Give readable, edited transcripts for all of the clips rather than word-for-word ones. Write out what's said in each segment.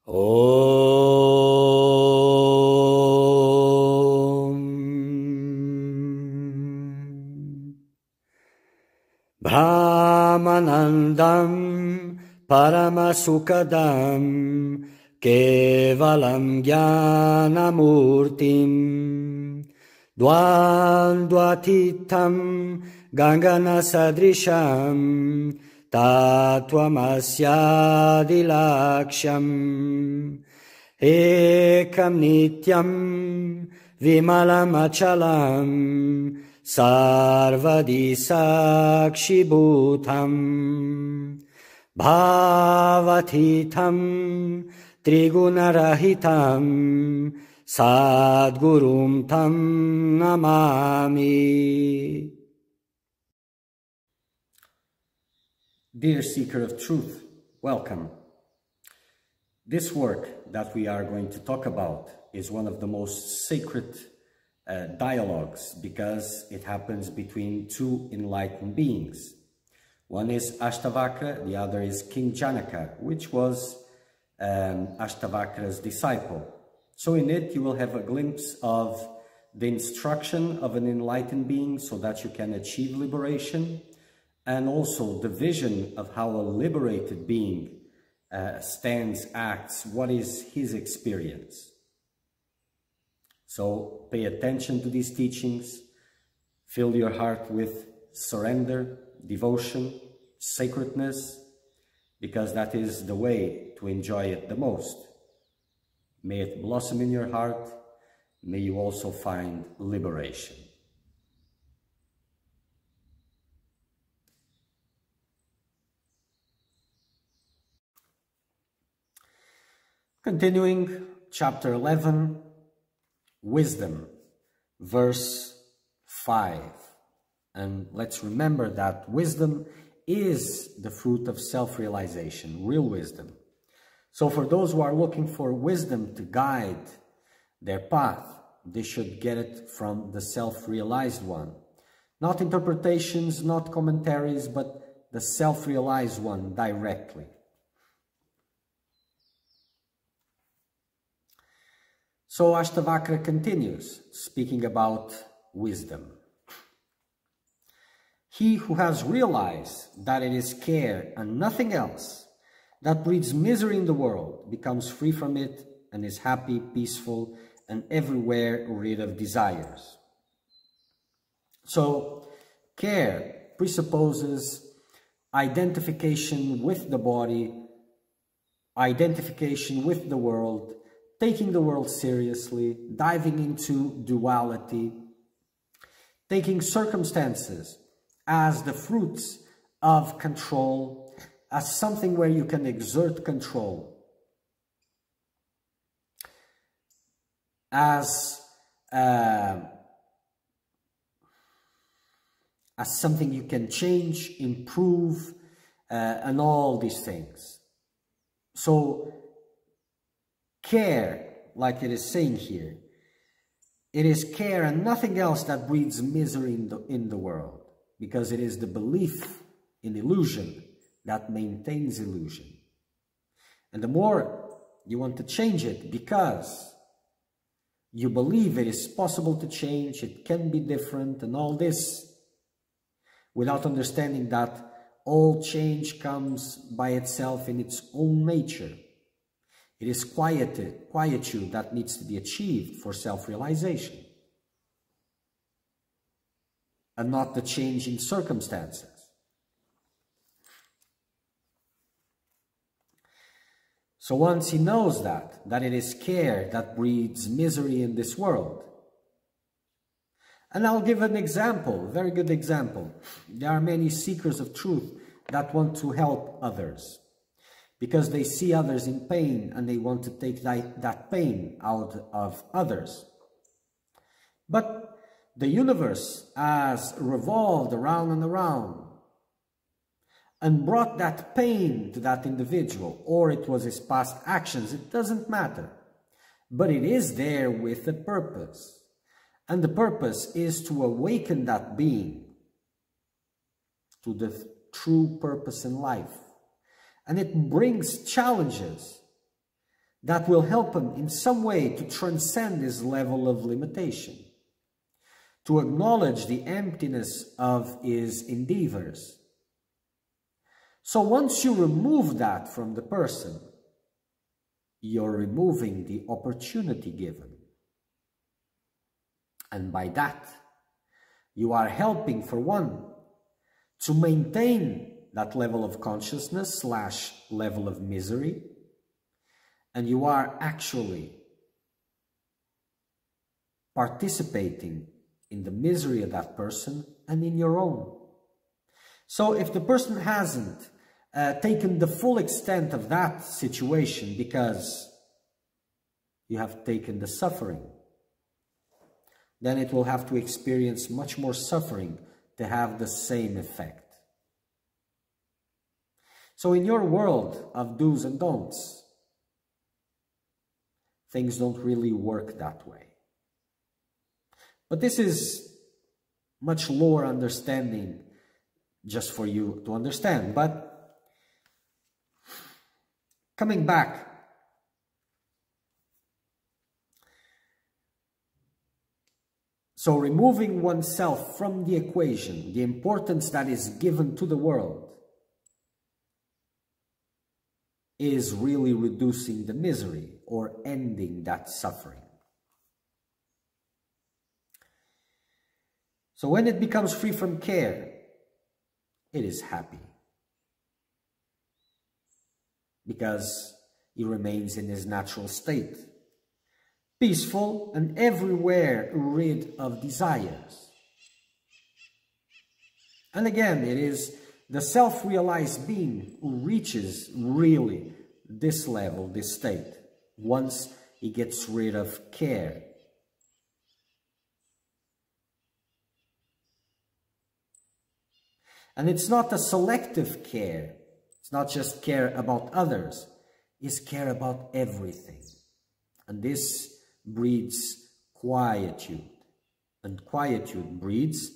Om Brahmanandam Paramasukadam Kevalam Jnanamurtim Dvandvatitam Gangana Sadrisham Tattvamasyadilaksham Ekam Nityam Vimalamachalam Sarvadi Sakshibhutam Bhavatitam Trigunarahitam Sadgurum Tam Namami. Dear Seeker of Truth, welcome. This work that we are going to talk about is one of the most sacred dialogues because it happens between two enlightened beings. One is Ashtavakra, the other is King Janaka, which was Ashtavakara's disciple. So in it you will have a glimpse of the instruction of an enlightened being so that you can achieve liberation, and also the vision of how a liberated being stands, acts, what is his experience. So pay attention to these teachings, fill your heart with surrender, devotion, sacredness, because that is the way to enjoy it the most. May it blossom in your heart, may you also find liberation. Continuing, chapter 11, Wisdom, verse 5. And let's remember that wisdom is the fruit of self-realization, real wisdom. So for those who are looking for wisdom to guide their path, they should get it from the self-realized one. Not interpretations, not commentaries, but the self-realized one directly. So Ashtavakra continues, speaking about wisdom. He who has realized that it is care and nothing else that breeds misery in the world becomes free from it and is happy, peaceful, and everywhere rid of desires. So care presupposes identification with the body, identification with the world, taking the world seriously, diving into duality, taking circumstances as the fruits of control, as something where you can exert control, as something you can change, improve, and all these things. So care, like it is saying here, it is care and nothing else that breeds misery in the world, because it is the belief in illusion that maintains illusion. And the more you want to change it, because you believe it is possible to change, it can be different and all this, without understanding that all change comes by itself in its own nature. It is quietude that needs to be achieved for self-realization, and not the change in circumstances. So once he knows that it is care that breeds misery in this world. And I'll give an example, a very good example. There are many seekers of truth that want to help others, because they see others in pain and they want to take that pain out of others. But the universe has revolved around and around and brought that pain to that individual, or it was his past actions, it doesn't matter. But it is there with a purpose. And the purpose is to awaken that being to the true purpose in life. And it brings challenges that will help him in some way to transcend his level of limitation, to acknowledge the emptiness of his endeavors. So once you remove that from the person, you're removing the opportunity given. And by that, you are helping, for one, to maintain that level of consciousness / level of misery, and you are actually participating in the misery of that person and in your own. So if the person hasn't taken the full extent of that situation because you have taken the suffering, then it will have to experience much more suffering to have the same effect. So in your world of do's and don'ts, things don't really work that way. But this is much lower understanding just for you to understand. But coming back, so removing oneself from the equation, the importance that is given to the world, is really reducing the misery or ending that suffering. So when it becomes free from care, it is happy, because he remains in his natural state, peaceful and everywhere rid of desires. And again, it is the self-realized being who reaches really this level, this state, once he gets rid of care. And it's not a selective care. It's not just care about others. It's care about everything. And this breeds quietude. And quietude breeds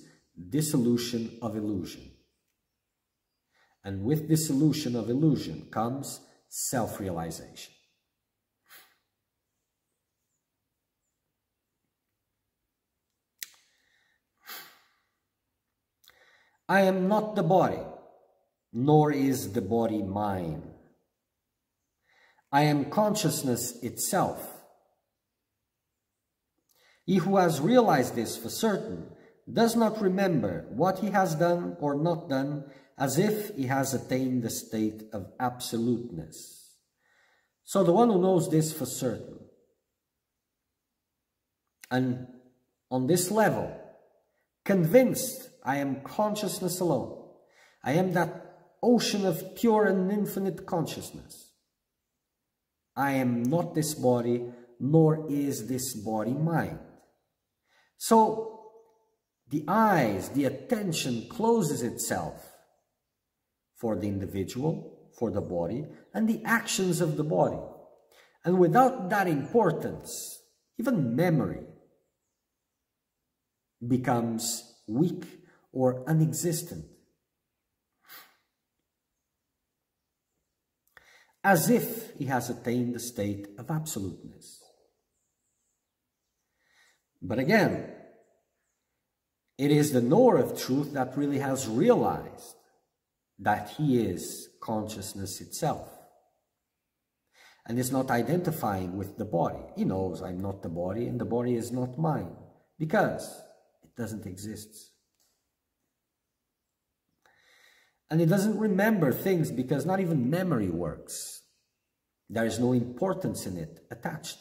dissolution of illusion. And with dissolution of illusion comes self-realization. I am not the body, nor is the body mine. I am consciousness itself. He who has realized this for certain does not remember what he has done or not done, as if he has attained the state of absoluteness. So the one who knows this for certain, and on this level, convinced I am consciousness alone, I am that ocean of pure and infinite consciousness, I am not this body, nor is this body mine. So the eyes, the attention closes itself for the individual, for the body, and the actions of the body. And without that importance, even memory becomes weak or unexistent. As if he has attained the state of absoluteness. But again, it is the knower of truth that really has realized that he is consciousness itself, and is not identifying with the body. He knows I'm not the body, and the body is not mine, because it doesn't exist. And he doesn't remember things, because not even memory works. There is no importance in it attached.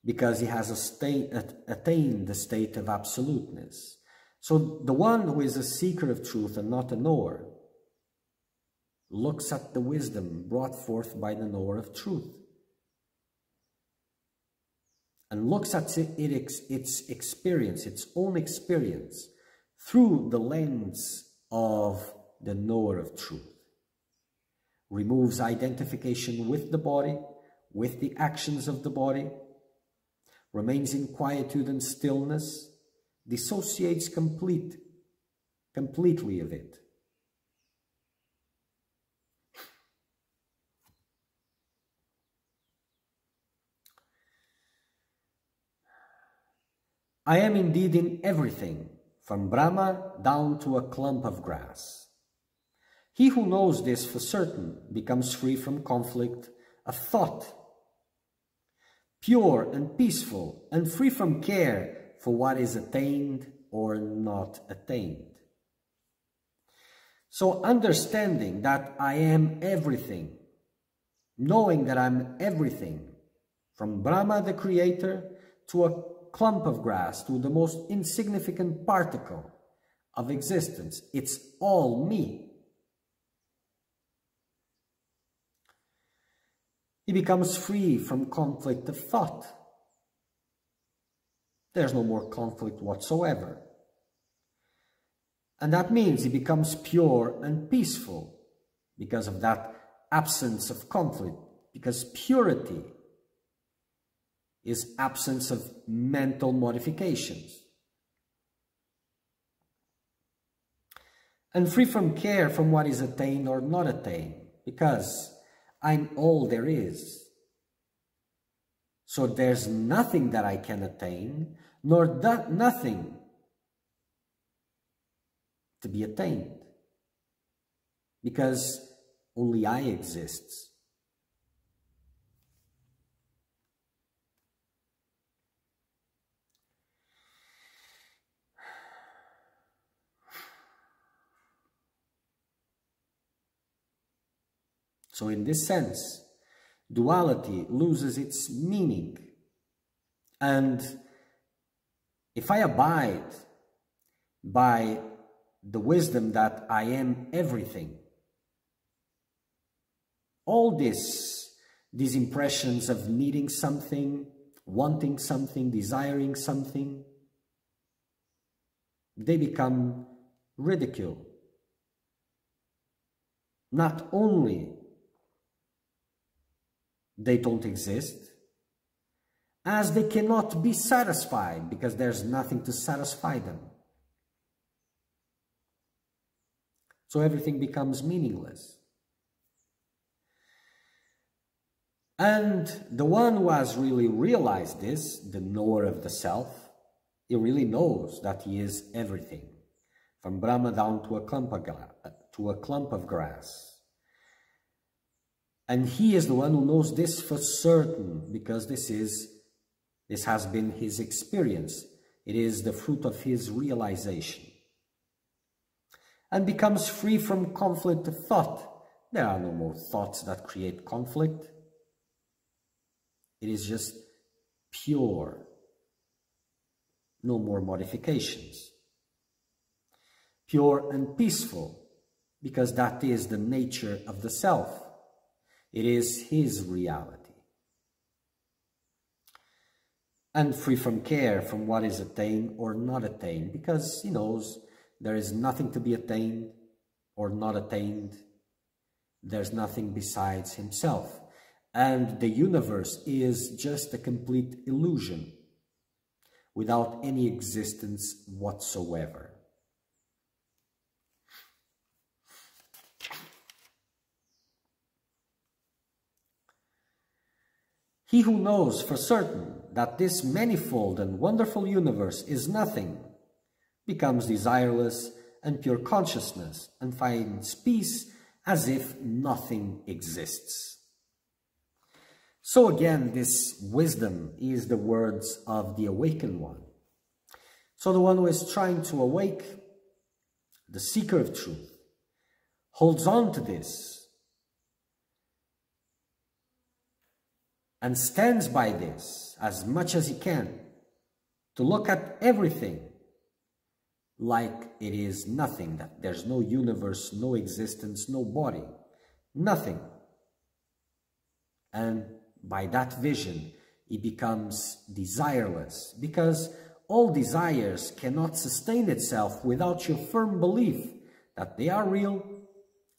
Because he has attained the state of absoluteness. So the one who is a seeker of truth and not a knower looks at the wisdom brought forth by the knower of truth, and looks at its experience, its own experience, through the lens of the knower of truth. Removes identification with the body, with the actions of the body, remains in quietude and stillness, dissociates completely of it, I am indeed in everything, from Brahma down to a clump of grass. He who knows this for certain becomes free from conflict of thought, pure and peaceful and free from care for what is attained or not attained. So understanding that I am everything, knowing that I'm everything, from Brahma the creator to a clump of grass, to the most insignificant particle of existence, it's all me. He becomes free from conflict of thought. There's no more conflict whatsoever. And that means he becomes pure and peaceful because of that absence of conflict, because purity is absence of mental modifications. And free from care from what is attained or not attained, because I'm all there is. So there's nothing that I can attain, nor nothing to be attained, because only I exist. So in this sense, duality loses its meaning. And if I abide by the wisdom that I am everything, all these impressions of needing something, wanting something, desiring something, they become ridicule. Not only they don't exist, as they cannot be satisfied because there's nothing to satisfy them. So everything becomes meaningless. And the one who has really realized this, the knower of the self, he really knows that he is everything, from Brahma down to a clump of grass. And he is the one who knows this for certain, because this has been his experience. It is the fruit of his realization. And becomes free from conflict of thought. There are no more thoughts that create conflict. It is just pure. No more modifications. Pure and peaceful, because that is the nature of the self. It is his reality. And free from care from what is attained or not attained, because he knows there is nothing to be attained or not attained. There's nothing besides himself. And the universe is just a complete illusion, without any existence whatsoever. He who knows for certain that this manifold and wonderful universe is nothing, becomes desireless and pure consciousness, and finds peace as if nothing exists. So again, this wisdom is the words of the awakened one. So the one who is trying to awake, the seeker of truth, holds on to this and stands by this as much as he can, to look at everything like it is nothing, that there's no universe, no existence, no body, nothing. And by that vision, he becomes desireless, because all desires cannot sustain itself without your firm belief that they are real,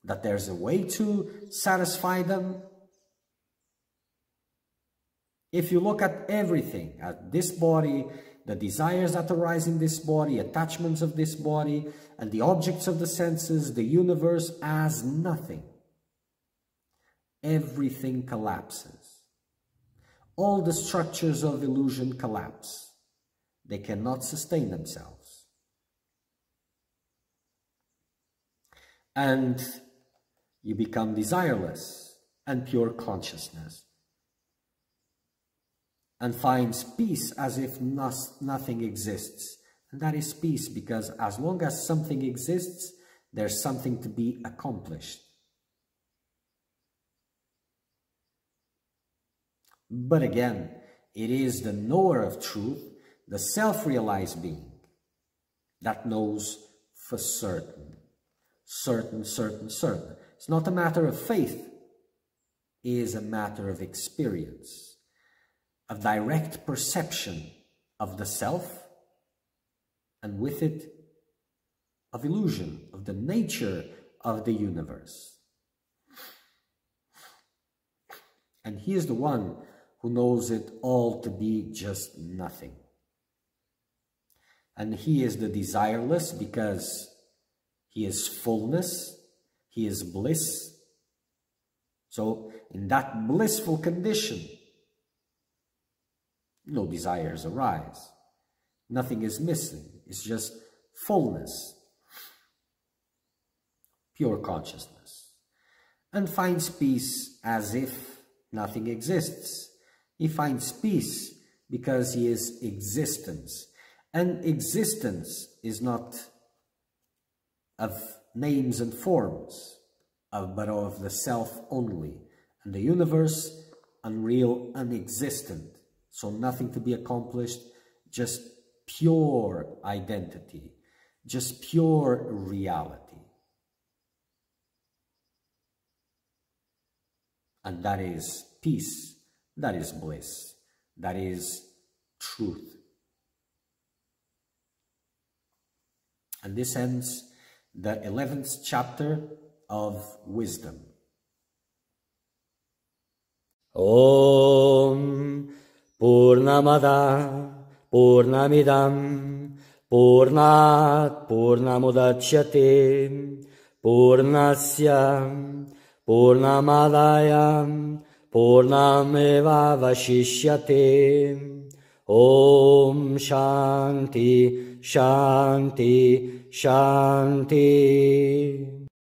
that there's a way to satisfy them. If you look at everything, at this body, the desires that arise in this body, attachments of this body, and the objects of the senses, the universe, as nothing, everything collapses. All the structures of illusion collapse. They cannot sustain themselves. And you become desireless and pure consciousness, and finds peace as if nothing exists. And that is peace, because as long as something exists, there's something to be accomplished. But again, it is the knower of truth, the self-realized being, that knows for certain. Certain. It's not a matter of faith. It is a matter of experience, of direct perception of the self, and with it, of illusion, of the nature of the universe. And he is the one who knows it all to be just nothing. And he is the desireless because he is fullness, he is bliss. So in that blissful condition, no desires arise. Nothing is missing. It's just fullness, pure consciousness, and finds peace as if nothing exists. He finds peace because he is existence. And existence is not of names and forms, but of the self only. And the universe, unreal, unexistent. So nothing to be accomplished, just pure identity, just pure reality. And that is peace, that is bliss, that is truth. And this ends the 11th chapter of Wisdom. Om Purnamada Purnamidam Purnat Purnamudachyate Purnasya Purnamadaya Purnameva Vashishyate. Om Shanti Shanti Shanti.